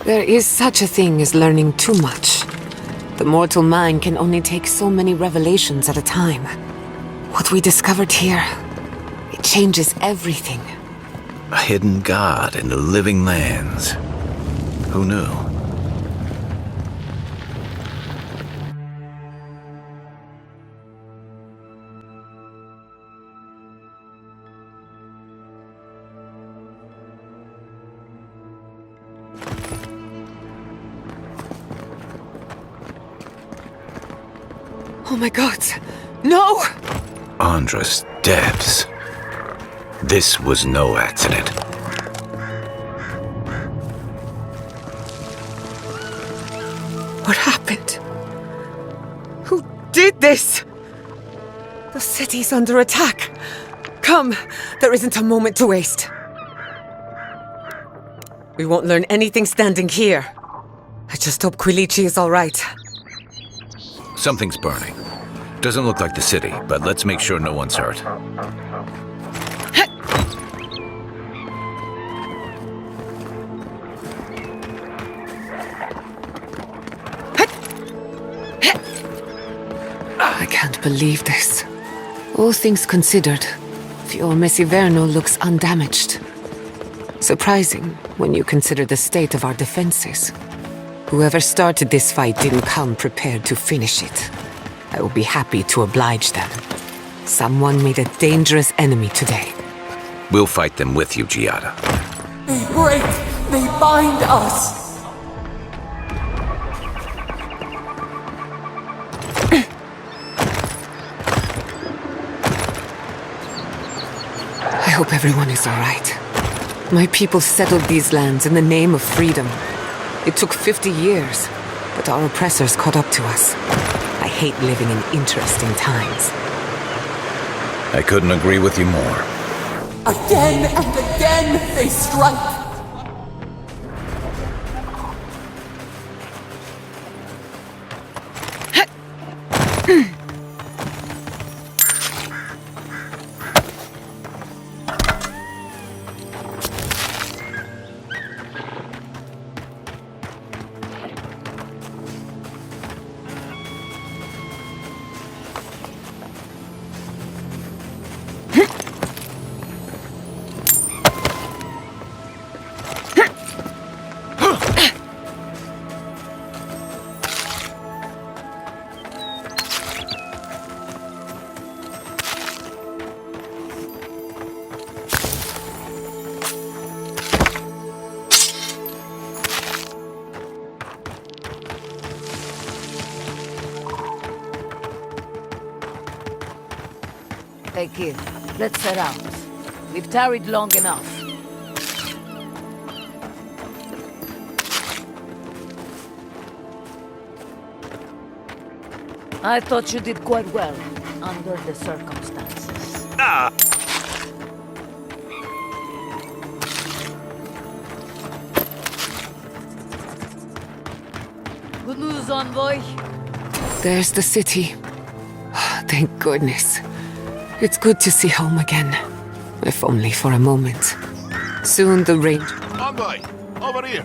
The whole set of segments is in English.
There is such a thing as learning too much. The mortal mind can only take so many revelations at a time. What we discovered here, it changes everything. A hidden god in the living lands. Who knew? Oh my god! No! Andra's depths. This was no accident. What happened? Who did this? The city's under attack. Come, there isn't a moment to waste. We won't learn anything standing here. I just hope Quilichi is all right. Something's burning. Doesn't look like the city, but let's make sure no one's hurt. I can't believe this. All things considered, Fiorme Siverno looks undamaged. Surprising when you consider the state of our defenses. Whoever started this fight didn't come prepared to finish it. I will be happy to oblige them. Someone made a dangerous enemy today. We'll fight them with you, Giada. They break! They bind us! I hope everyone is all right. My people settled these lands in the name of freedom. It took 50 years, but our oppressors caught up to us. I hate living in interesting times. I couldn't agree with you more. Again and again they strike! Hey kid, let's set out. We've tarried long enough. I thought you did quite well, under the circumstances. Good news, envoy. There's the city. Thank goodness. It's good to see home again, if only for a moment. Soon the rain... Envoy, over here.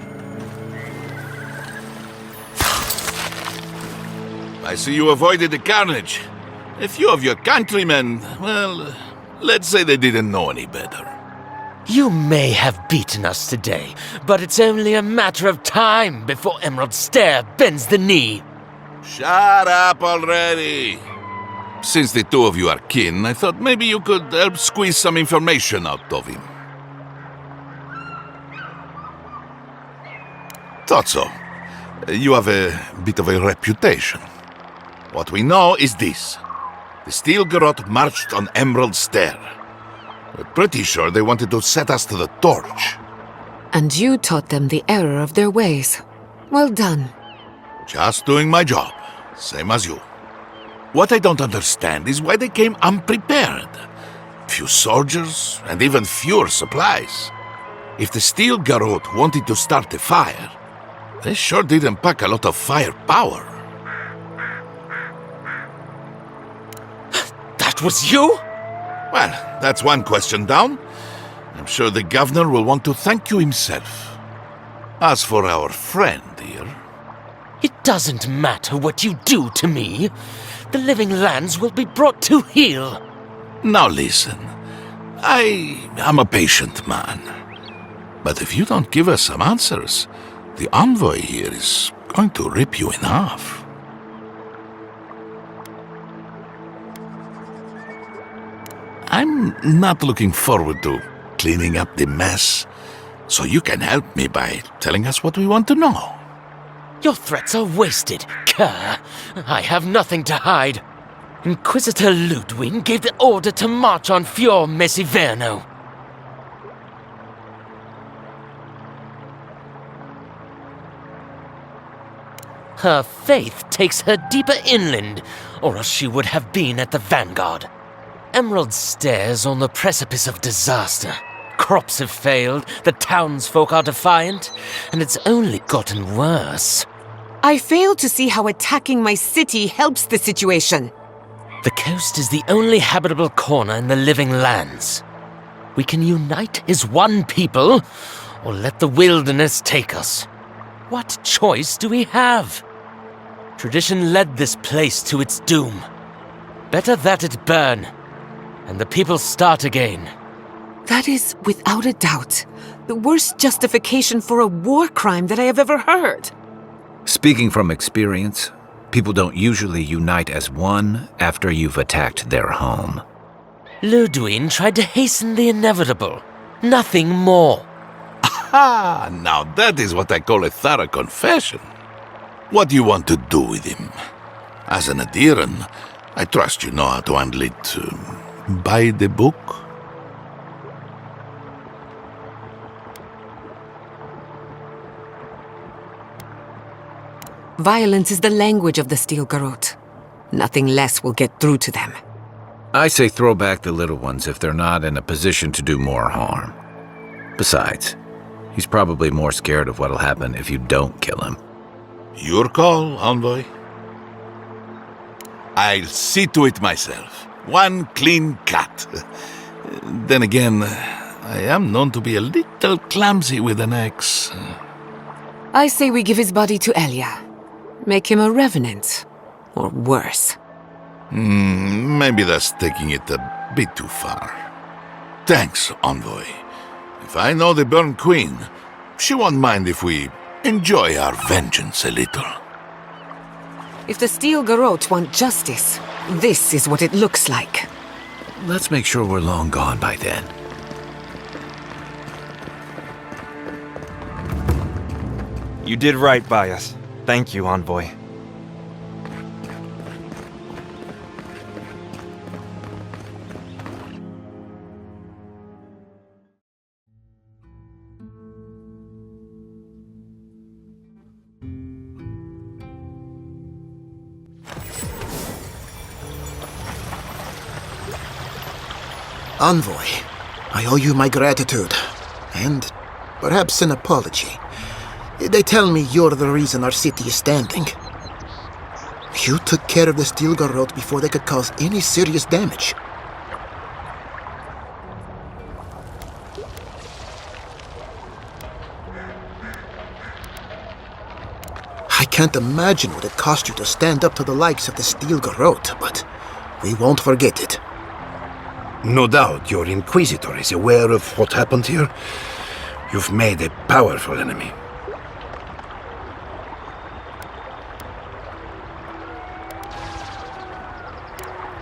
I see you avoided the carnage. A few of your countrymen, well, let's say they didn't know any better. You may have beaten us today, but it's only a matter of time before Emerald Stair bends the knee. Shut up already. Since the two of you are kin, I thought maybe you could help squeeze some information out of him. Thought so. You have a bit of a reputation. What we know is this. The Steel Garrote marched on Emerald Stair. We're pretty sure they wanted to set us to the torch. And you taught them the error of their ways. Well done. Just doing my job, same as you. What I don't understand is why they came unprepared. Few soldiers, and even fewer supplies. If the Steel Garrote wanted to start a fire, they sure didn't pack a lot of firepower. That was you? Well, that's one question down. I'm sure the governor will want to thank you himself. As for our friend here, It doesn't matter what you do to me. The living lands will be brought to heel. now listen. I am a patient man. But if you don't give us some answers, the envoy here is going to rip you in half. I'm not looking forward to cleaning up the mess, so you can help me by telling us what we want to know. Your threats are wasted, cur. I have nothing to hide. Inquisitor Ludwig gave the order to march on Fior Messiverno. Her faith takes her deeper inland, or else she would have been at the vanguard. Emerald stares on the precipice of disaster. Crops have failed, the townsfolk are defiant, and it's only gotten worse. I fail to see how attacking my city helps the situation. The coast is the only habitable corner in the living lands. We can unite as one people, or let the wilderness take us. What choice do we have? Tradition led this place to its doom. Better that it burn, and the people start again. That is, without a doubt, the worst justification for a war crime that I have ever heard. Speaking from experience, people don't usually unite as one after you've attacked their home. Ludwig tried to hasten the inevitable. Nothing more. Ah, now that is what I call a thorough confession. What do you want to do with him? As an adherent, I trust you know how to handle it by the book. Violence is the language of the Steel Garrote. Nothing less will get through to them. I say throw back the little ones if they're not in a position to do more harm. Besides, he's probably more scared of what'll happen if you don't kill him. Your call, envoy. I'll see to it myself. One clean cut. Then again, I am known to be a little clumsy with an axe. I say we give his body to Elia. Make him a revenant. Or worse. Maybe that's taking it a bit too far. Thanks, envoy. If I know the Burn Queen, she won't mind if we enjoy our vengeance a little. If the Steel Garrote want justice, this is what it looks like. Let's make sure we're long gone by then. You did right by us. Thank you, envoy. Envoy, I owe you my gratitude, and perhaps an apology. They tell me you're the reason our city is standing. You took care of the Steel Garrote before they could cause any serious damage. I can't imagine what it cost you to stand up to the likes of the Steel Garrote, but we won't forget it. No doubt your Inquisitor is aware of what happened here. You've made a powerful enemy.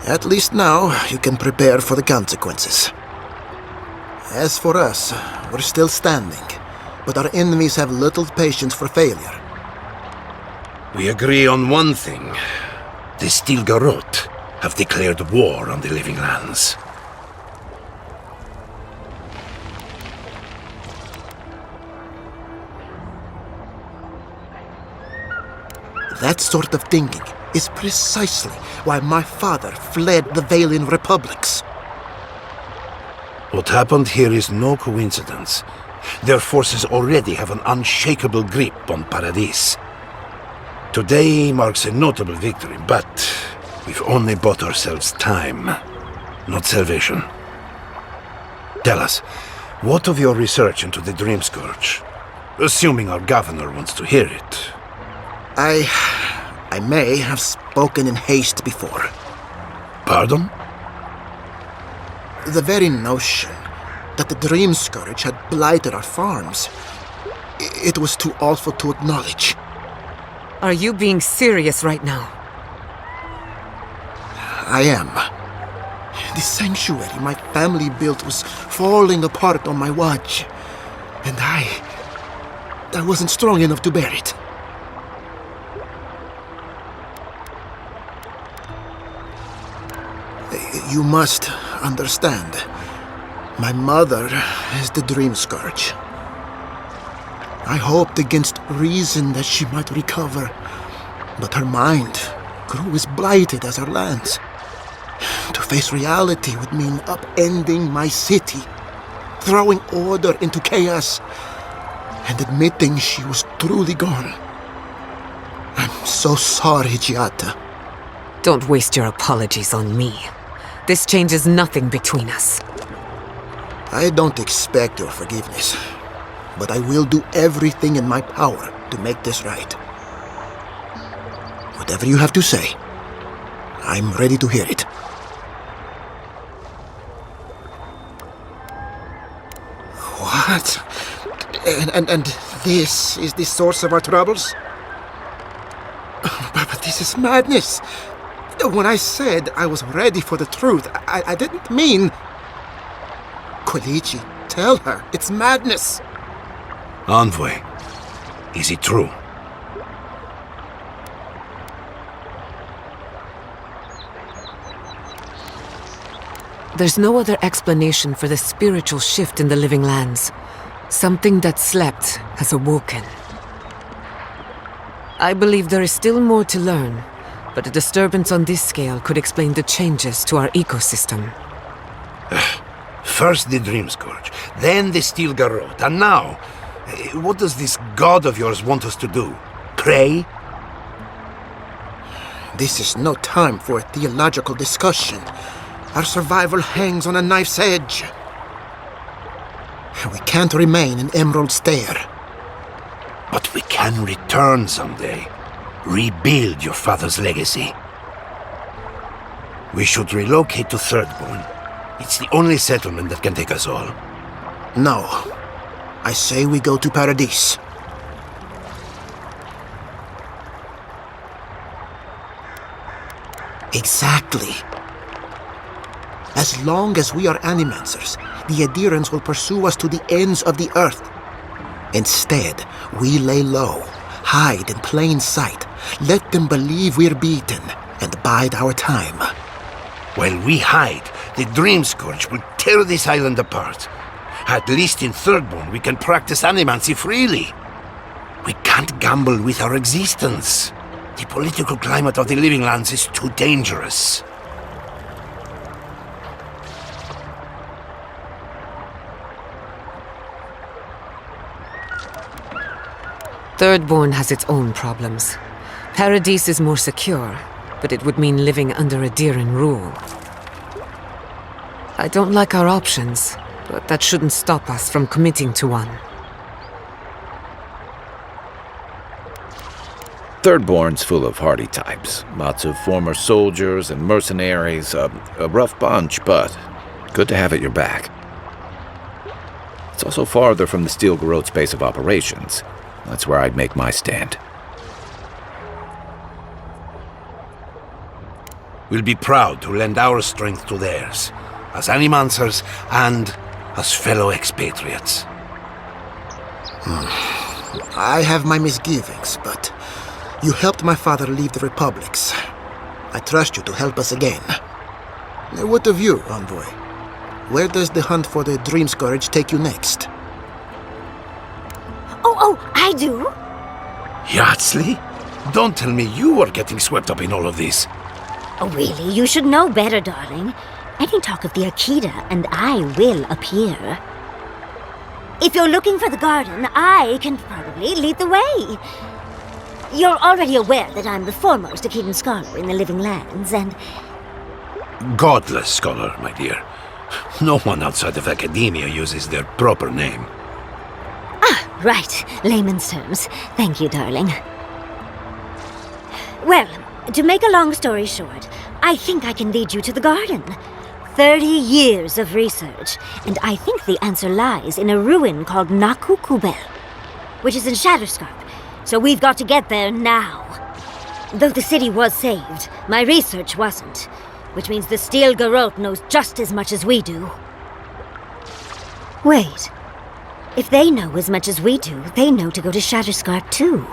At least now, you can prepare for the consequences. As for us, we're still standing, but our enemies have little patience for failure. We agree on one thing. The Steel Garrote have declared war on the living lands. That sort of thinking is precisely why my father fled the Valian republics. What happened here is no coincidence. Their forces already have an unshakable grip on Paradis. Today marks a notable victory, but we've only bought ourselves time, not salvation. Tell us, what of your research into the Dream Scourge? assuming our governor wants to hear it. I may have spoken in haste before. Pardon? The very notion that the Dream Scourge had blighted our farms, it was too awful to acknowledge. Are you being serious right now? I am. The sanctuary my family built was falling apart on my watch, and I wasn't strong enough to bear it. You must understand. My mother is the Dream Scourge. I hoped against reason that she might recover, but her mind grew as blighted as her lands. To face reality would mean upending my city, throwing order into chaos, and admitting she was truly gone. I'm so sorry, Giata. Don't waste your apologies on me. This changes nothing between us. I don't expect your forgiveness, but I will do everything in my power to make this right. Whatever you have to say, I'm ready to hear it. What? And this is the source of our troubles? But this is madness. When I said I was ready for the truth, I didn't mean... Quilici, tell her, it's madness. Envoy, is it true? There's no other explanation for the spiritual shift in the living lands. Something that slept has awoken. I believe there is still more to learn, but a disturbance on this scale could explain the changes to our ecosystem. First the Dream Scourge, then the Steel Garrote, and now, what does this god of yours want us to do? Pray? This is no time for a theological discussion. Our survival hangs on a knife's edge. We can't remain in Emerald Stair. But we can return someday. Rebuild your father's legacy. We should relocate to Thirdborn. It's the only settlement that can take us all. No. I say we go to Paradise. Exactly. As long as we are Animancers, the Adherents will pursue us to the ends of the earth. Instead, we lay low, hide in plain sight, let them believe we're beaten, and bide our time. While we hide, the Dream Scourge will tear this island apart. At least in Thirdborn, we can practice animancy freely. We can't gamble with our existence. The political climate of the Living Lands is too dangerous. Thirdborn has its own problems. Paradise is more secure, but it would mean living under Adheran rule. I don't like our options, but that shouldn't stop us from committing to one. Thirdborn's full of hardy types. Lots of former soldiers and mercenaries. A rough bunch, but good to have at your back. It's also farther from the Steel Garrotes' base of operations. That's where I'd make my stand. We'll be proud to lend our strength to theirs, as Animancers and as fellow expatriates. I have my misgivings, but you helped my father leave the Republics. I trust you to help us again. What of you, Envoy? Where does the hunt for the Dream Scourge take you next? Oh, I do. Yardsley? Don't tell me you are getting swept up in all of this. Oh, really? You should know better, darling. Any talk of the Akita, and I will appear. If you're looking for the garden, I can probably lead the way. You're already aware that I'm the foremost Akitan scholar in the Living Lands, and... Godless scholar, my dear. No one outside of academia uses their proper name. Right. Layman's terms. Thank you, darling. Well, to make a long story short, I think I can lead you to the garden. 30 years of research, and I think the answer lies in a ruin called Nakukubel, which is in Shatterscarp, so we've got to get there now. Though the city was saved, my research wasn't, which means the Steel Garrote knows just as much as we do. Wait. If they know as much as we do, they know to go to Shatterscarp too.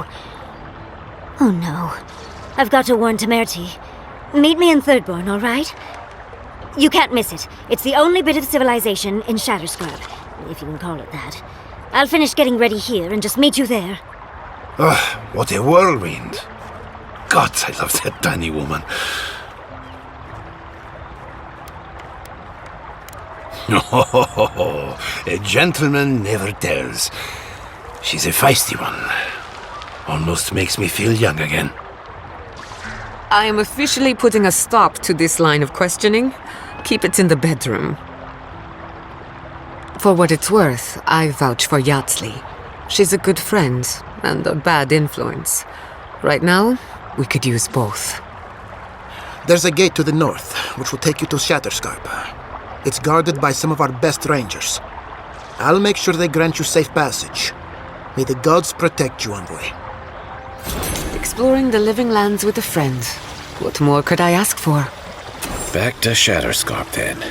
Oh no. I've got to warn Temerity. Meet me in Thirdborn, all right? You can't miss it. It's the only bit of civilization in Shatterscarp, if you can call it that. I'll finish getting ready here and just meet you there. Ugh, what a whirlwind. God, I love that tiny woman. Oh, a gentleman never tells. She's a feisty one. Almost makes me feel young again. I am officially putting a stop to this line of questioning. Keep it in the bedroom. For what it's worth, I vouch for Yatsley. She's a good friend and a bad influence. Right now, we could use both. There's a gate to the north, which will take you to Shatterscarp. It's guarded by some of our best rangers. I'll make sure they grant you safe passage. May the gods protect you, Envoy. Exploring the living lands with a friend. What more could I ask for? Back to Shatterscarp, then.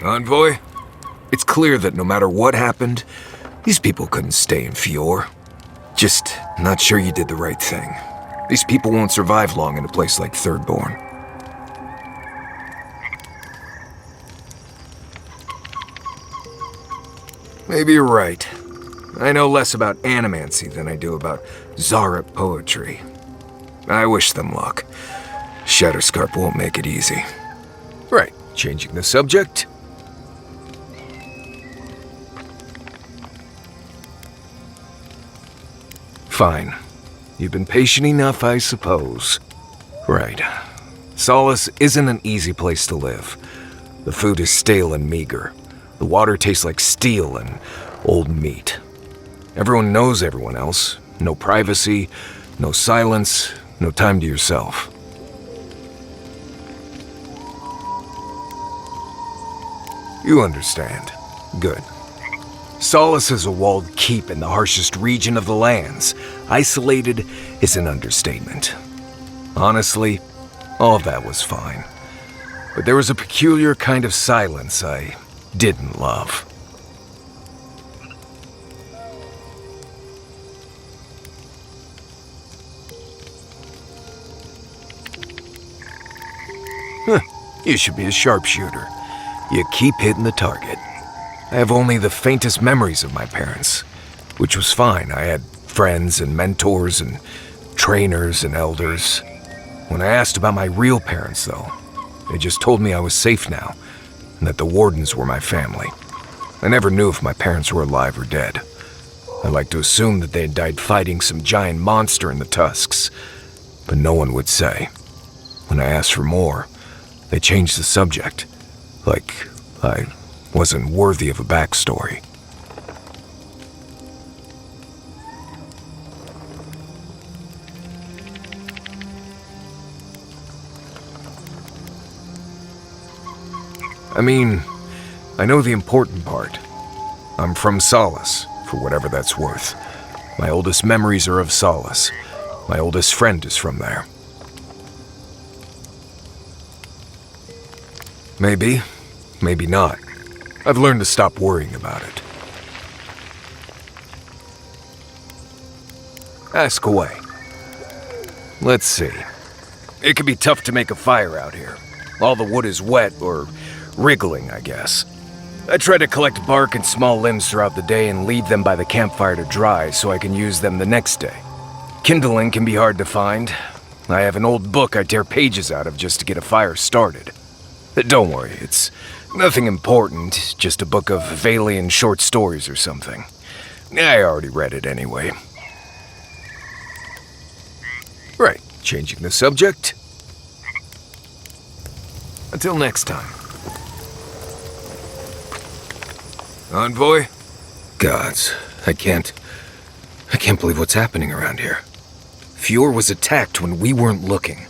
Envoy, it's clear that no matter what happened, these people couldn't stay in Fior. Just not sure you did the right thing. These people won't survive long in a place like Thirdborn. Maybe you're right. I know less about animancy than I do about Zarep poetry. I wish them luck. Shatterscarp won't make it easy. Right, changing the subject. Fine. You've been patient enough, I suppose. Right. Solace isn't an easy place to live. The food is stale and meager. The water tastes like steel and old meat. Everyone knows everyone else. No privacy, no silence, no time to yourself. You understand. Good. Solace is a walled keep in the harshest region of the lands. Isolated is an understatement. Honestly, all of that was fine. But there was a peculiar kind of silence I didn't love. You should be a sharpshooter. You keep hitting the target. I have only the faintest memories of my parents, which was fine. I had friends and mentors and trainers and elders. When I asked about my real parents, though, they just told me I was safe now, and that the Wardens were my family. I never knew if my parents were alive or dead. I like to assume that they had died fighting some giant monster in the Tusks, but no one would say. When I asked for more, they changed the subject, like I wasn't worthy of a backstory. I mean, I know the important part. I'm from Solace, for whatever that's worth. My oldest memories are of Solace. My oldest friend is from there. Maybe, maybe not. I've learned to stop worrying about it. Ask away. Let's see. It can be tough to make a fire out here. All the wood is wet, or wriggling, I guess. I try to collect bark and small limbs throughout the day and leave them by the campfire to dry so I can use them the next day. Kindling can be hard to find. I have an old book I tear pages out of just to get a fire started. But don't worry, it's nothing important, just a book of Valian short stories or something. I already read it anyway. Right, changing the subject. Until next time. Envoy? Gods, I can't believe what's happening around here. Fjord was attacked when we weren't looking.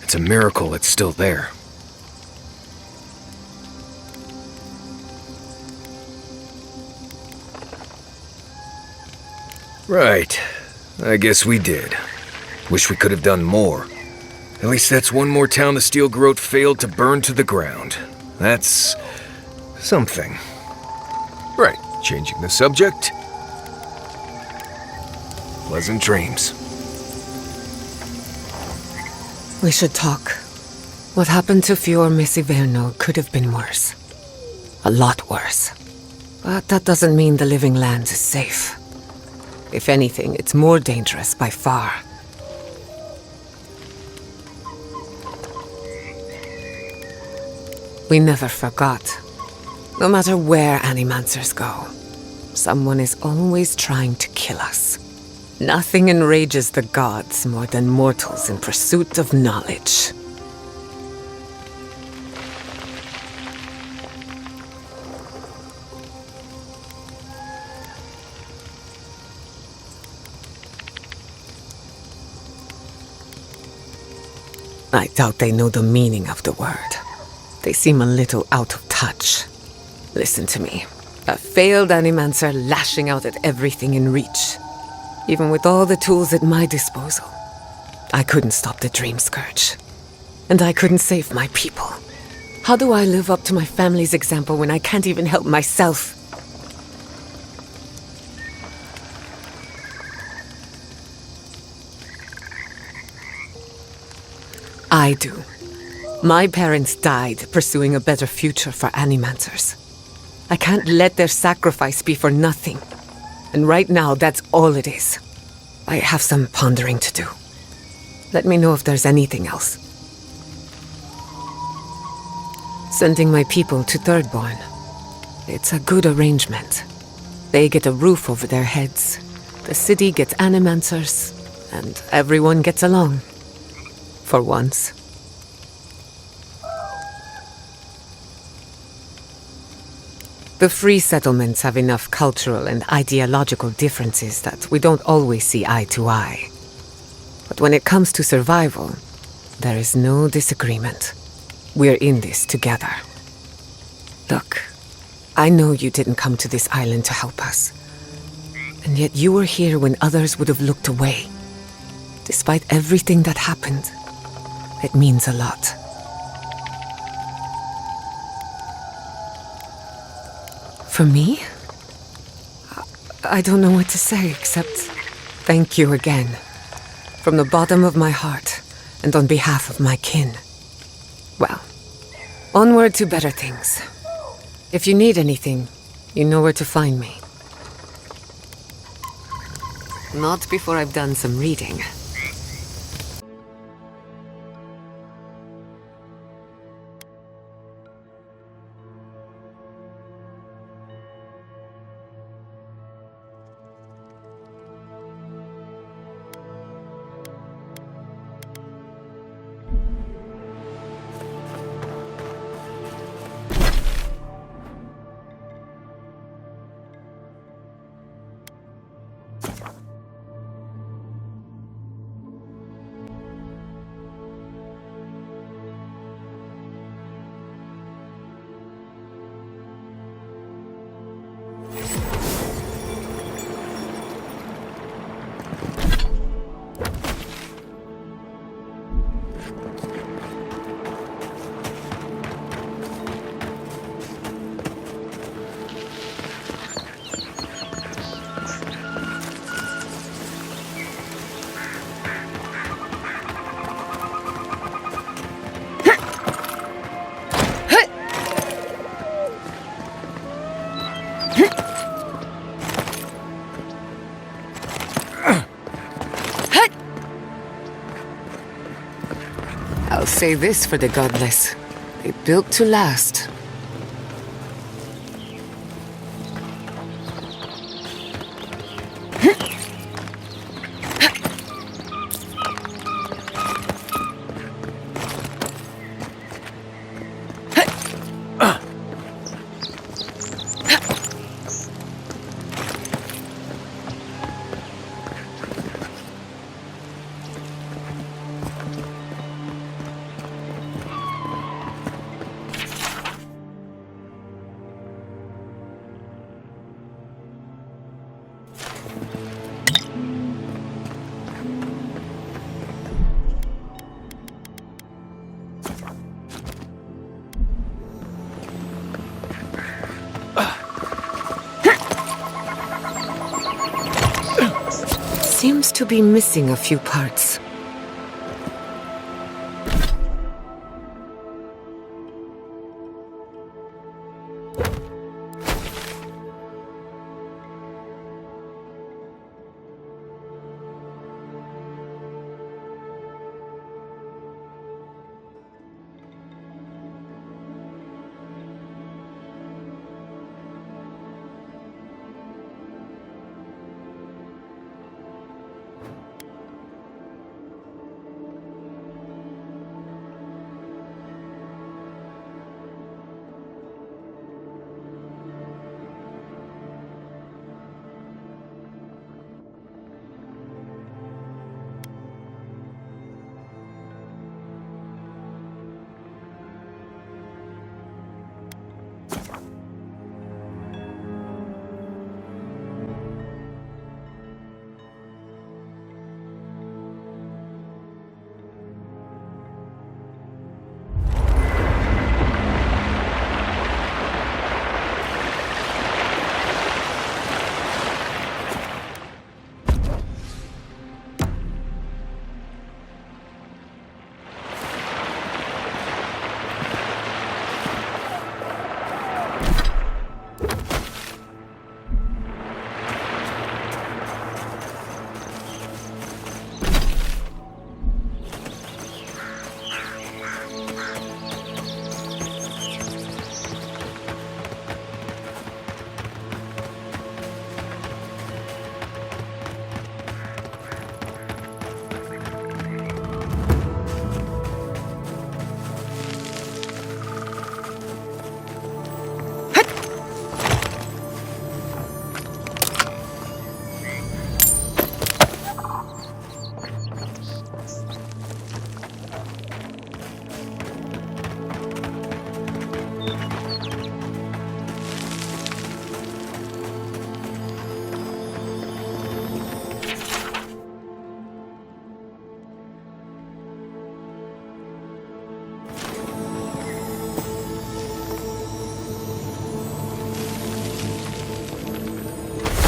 It's a miracle it's still there. Right. I guess we did. Wish we could have done more. At least that's one more town the Steel Garrote failed to burn to the ground. That's something. Right, changing the subject. Pleasant dreams. We should talk. What happened to Fior Messiverno could have been worse. A lot worse. But that doesn't mean the living lands is safe. If anything, it's more dangerous by far. We never forgot. No matter where Animancers go, someone is always trying to kill us. Nothing enrages the gods more than mortals in pursuit of knowledge. I doubt they know the meaning of the word. They seem a little out of touch. Listen to me. A failed Animancer lashing out at everything in reach. Even with all the tools at my disposal. I couldn't stop the Dream Scourge. And I couldn't save my people. How do I live up to my family's example when I can't even help myself? I do. My parents died pursuing a better future for Animancers. I can't let their sacrifice be for nothing. And right now, that's all it is. I have some pondering to do. Let me know if there's anything else. Sending my people to Thirdborn. It's a good arrangement. They get a roof over their heads. The city gets Animancers. And everyone gets along. For once. The free settlements have enough cultural and ideological differences that we don't always see eye to eye. But when it comes to survival, there is no disagreement. We're in this together. Look, I know you didn't come to this island to help us. And yet you were here when others would have looked away. Despite everything that happened, it means a lot. For me? I don't know what to say except thank you again. From the bottom of my heart and on behalf of my kin. Well, onward to better things. If you need anything, you know where to find me. Not before I've done some reading. say this for the godless. They built to last. Seems to be missing a few parts.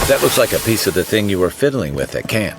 That looks like a piece of the thing you were fiddling with at camp.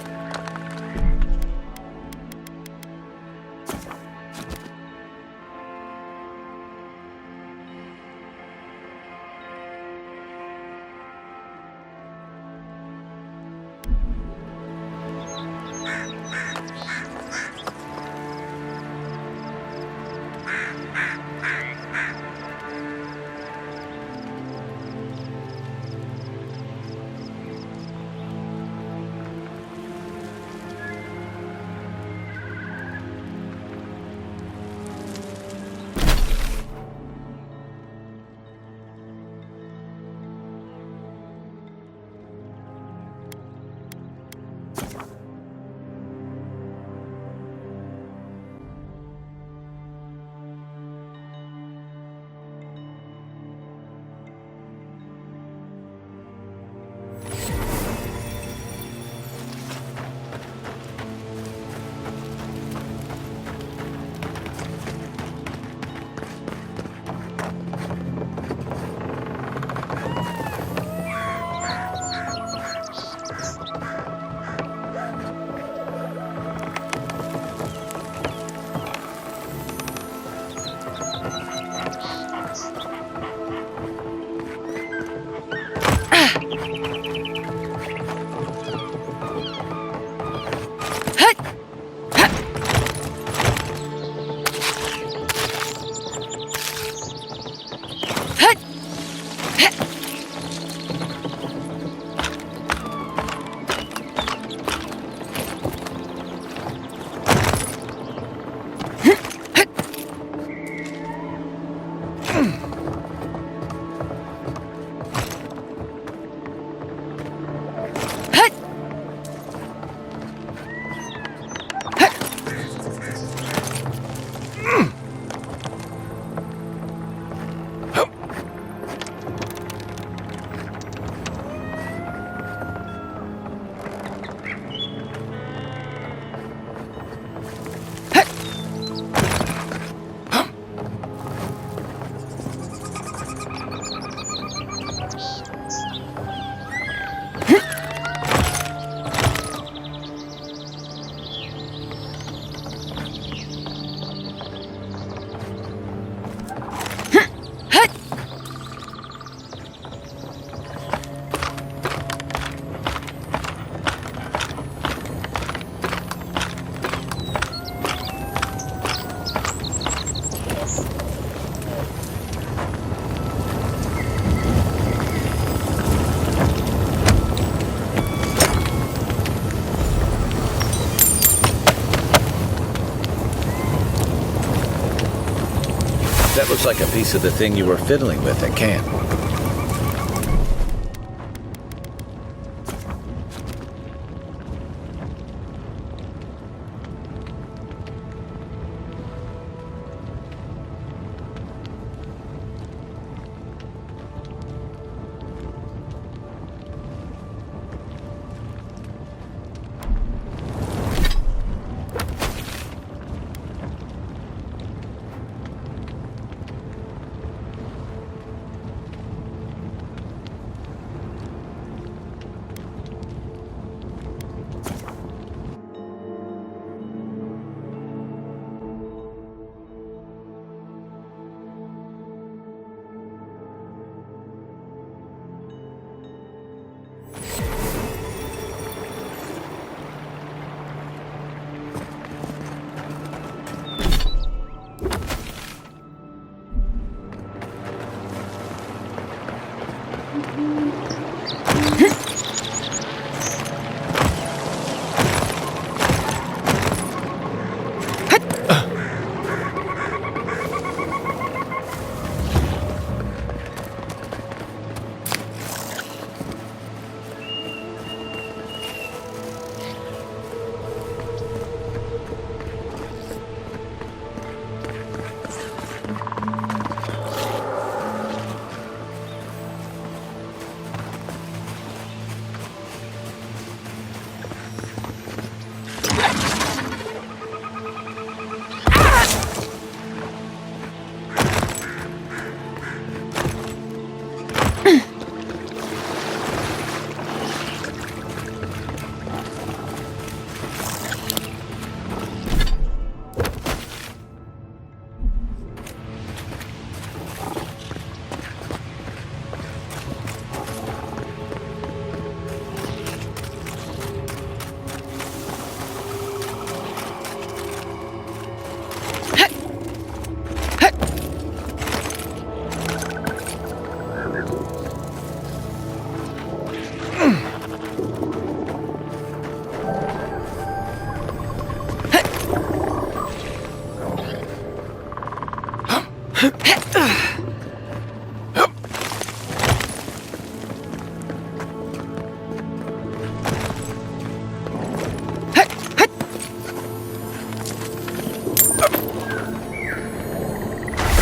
looks like a piece of the thing you were fiddling with at camp.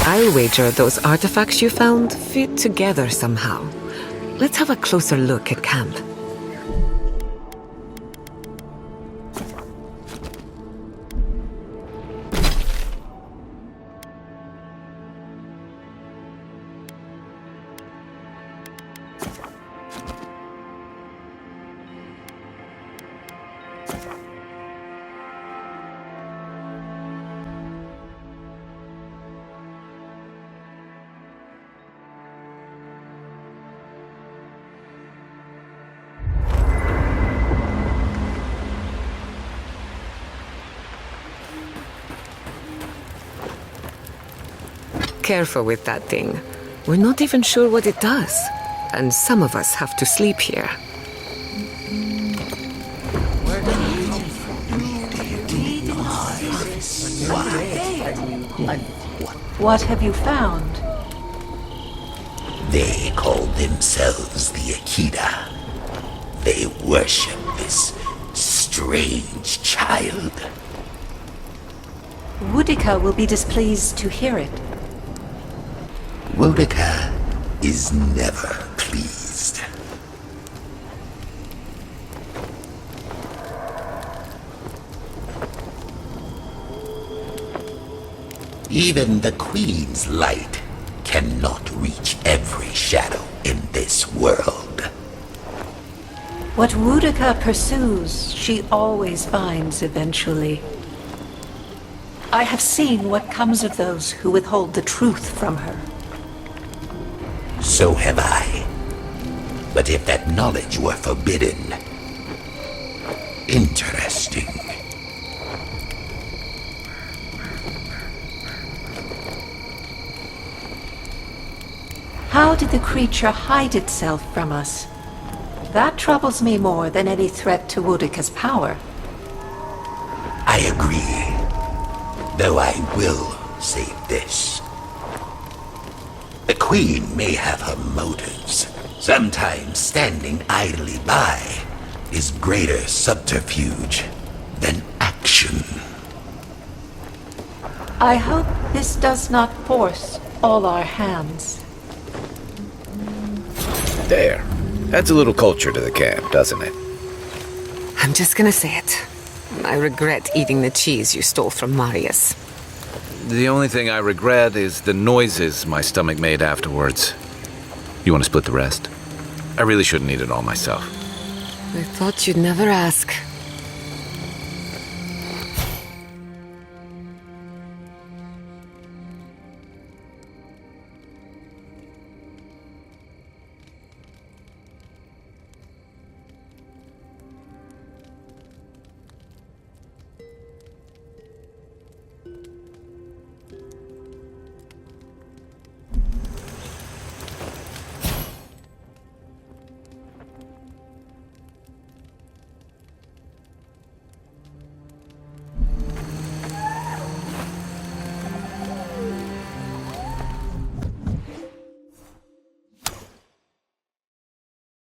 I'll wager those artifacts you found fit together somehow. Let's have a closer look at camp. Careful with that thing. We're not even sure what it does. And some of us have to sleep here. What have you found? They call themselves the Akita. They worship this strange child. Woodica will be displeased to hear it. Woodica is never pleased. Even the Queen's light cannot reach every shadow in this world. What Woodica pursues, she always finds eventually. I have seen what comes of those who withhold the truth from her. So have I. But if that knowledge were forbidden... Interesting. How did the creature hide itself from us? That troubles me more than any threat to Woodica's power. I agree. Though I will say this. Queen may have her motives. Sometimes standing idly by is greater subterfuge than action. I hope this does not force all our hands. There. Adds a little culture to the camp, doesn't it? I'm just gonna say it. I regret eating the cheese you stole from Marius. The only thing I regret is the noises my stomach made afterwards. You want to split the rest? I really shouldn't eat it all myself. I thought you'd never ask.